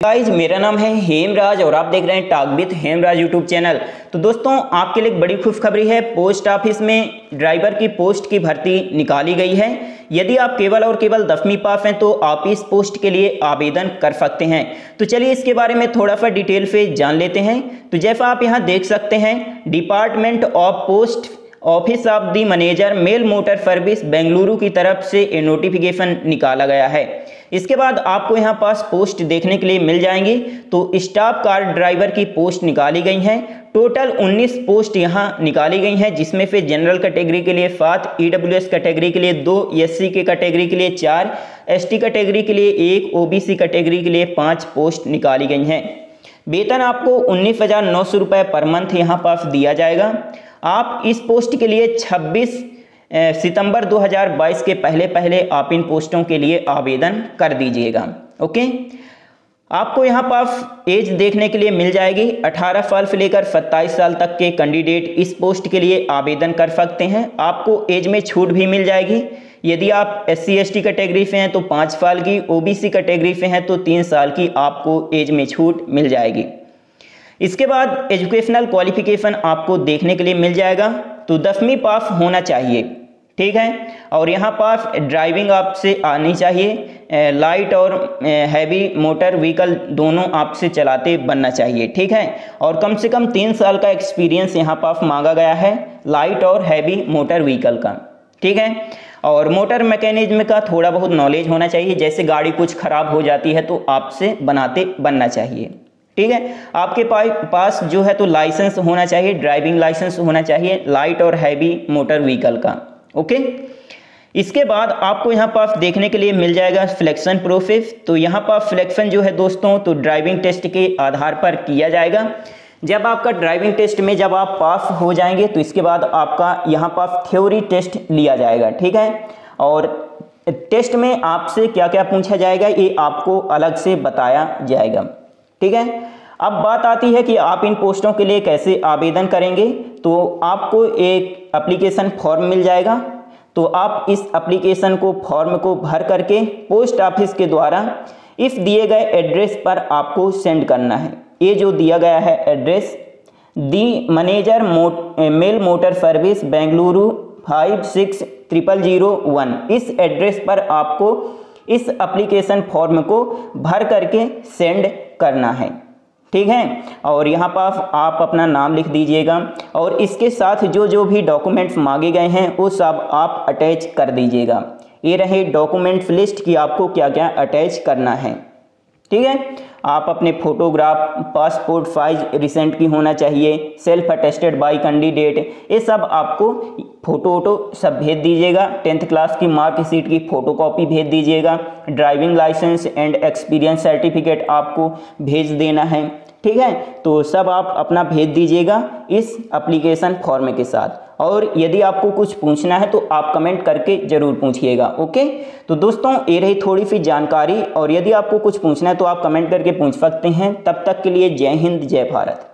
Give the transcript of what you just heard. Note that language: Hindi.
गाइज मेरा नाम है हेमराज और आप देख रहे हैं talk with Hemraj YouTube channel. तो दोस्तों आपके लिए एक बड़ी खुशखबरी है। पोस्ट ऑफिस में ड्राइवर की पोस्ट की भर्ती निकाली गई है। यदि आप केवल और केवल 10वीं पास हैं तो आप इस पोस्ट के लिए आवेदन कर सकते हैं। तो चलिए इसके बारे में थोड़ा सा डिटेल से जान लेते हैं। तो जैसा आप यहाँ देख सकते हैं, department of post office of the manager mail motor service Bengaluru की तरफ से ये नोटिफिकेशन निकाला गया है। इसके बाद आपको यहाँ पास पोस्ट देखने के लिए मिल जाएंगी। तो स्टाफ कार ड्राइवर की पोस्ट निकाली गई हैं। टोटल 19 पोस्ट यहाँ निकाली गई हैं, जिसमें से जनरल कैटेगरी के लिए 7, ईडब्ल्यूएस कैटेगरी के लिए 2, एससी के कैटेगरी के लिए 4, एसटी कैटेगरी के लिए 1, ओबीसी कैटेगरी के लिए 5 पोस्ट निकाली गई हैं। वेतन आपको 19,900 रुपये पर मंथ यहाँ पास दिया जाएगा। आप इस पोस्ट के लिए 26 सितंबर 2022 के पहले आप इन पोस्टों के लिए आवेदन कर दीजिएगा। ओके, आपको यहाँ पास एज देखने के लिए मिल जाएगी। 18 साल से लेकर 27 साल तक के कैंडिडेट इस पोस्ट के लिए आवेदन कर सकते हैं। आपको एज में छूट भी मिल जाएगी। यदि आप SC ST कैटेगरी से हैं तो 5 साल की, OBC कैटेगरी से हैं तो 3 साल की आपको एज में छूट मिल जाएगी। इसके बाद एजुकेशनल क्वालिफिकेशन आपको देखने के लिए मिल जाएगा। तो 10वीं पास होना चाहिए, ठीक है। और यहाँ पास ड्राइविंग आपसे आनी चाहिए। लाइट और हैवी मोटर व्हीकल दोनों आपसे चलाते बनना चाहिए, ठीक है। और कम से कम 3 साल का एक्सपीरियंस यहाँ पास मांगा गया है लाइट और हैवी मोटर व्हीकल का, ठीक है। और मोटर मैकेनिज्म का थोड़ा बहुत नॉलेज होना चाहिए। जैसे गाड़ी कुछ खराब हो जाती है तो आपसे बनाते बनना चाहिए, ठीक है। आपके पास जो है तो लाइसेंस होना चाहिए, ड्राइविंग लाइसेंस होना चाहिए लाइट और हैवी मोटर व्हीकल का। ओके, इसके बाद आपको यहाँ पास देखने के लिए मिल जाएगा सिलेक्शन प्रोसेस। तो यहाँ पास सिलेक्शन जो है दोस्तों तो ड्राइविंग टेस्ट के आधार पर किया जाएगा। जब आपका ड्राइविंग टेस्ट में जब आप पास हो जाएंगे तो इसके बाद आपका यहाँ पास थ्योरी टेस्ट लिया जाएगा, ठीक है। और टेस्ट में आपसे क्या क्या पूछा जाएगा ये आपको अलग से बताया जाएगा, ठीक है। अब बात आती है कि आप इन पोस्टों के लिए कैसे आवेदन करेंगे। तो आपको एक एप्लीकेशन फॉर्म मिल जाएगा। तो आप इस एप्लीकेशन को फॉर्म को भर करके पोस्ट ऑफिस के द्वारा इस दिए गए एड्रेस पर आपको सेंड करना है। ये जो दिया गया है address, the manager mail motor service Bengaluru 560001, इस एड्रेस पर आपको इस एप्लीकेशन फॉर्म को भर करके सेंड करना है, ठीक है। और यहाँ पास आप अपना नाम लिख दीजिएगा और इसके साथ जो भी डॉक्यूमेंट्स मांगे गए हैं वो सब आप अटैच कर दीजिएगा। ये रहे डॉक्यूमेंट्स लिस्ट की आपको क्या क्या अटैच करना है, ठीक है। आप अपने फोटोग्राफ, पासपोर्ट साइज रिसेंट की होना चाहिए, सेल्फ अटेस्टेड बाय कैंडिडेट, ये सब आपको फोटो सब भेज दीजिएगा। 10th क्लास की मार्कशीट की फ़ोटोकॉपी भेज दीजिएगा। Driving licence and experience certificate आपको भेज देना है, ठीक है। तो सब आप अपना भेज दीजिएगा इस एप्लीकेशन फॉर्म के साथ। और यदि आपको कुछ पूछना है तो आप कमेंट करके ज़रूर पूछिएगा, ओके। तो दोस्तों ये रही थोड़ी सी जानकारी, और यदि आपको कुछ पूछना है तो आप कमेंट करके पूछ सकते हैं। तब तक के लिए जय हिंद, जय भारत।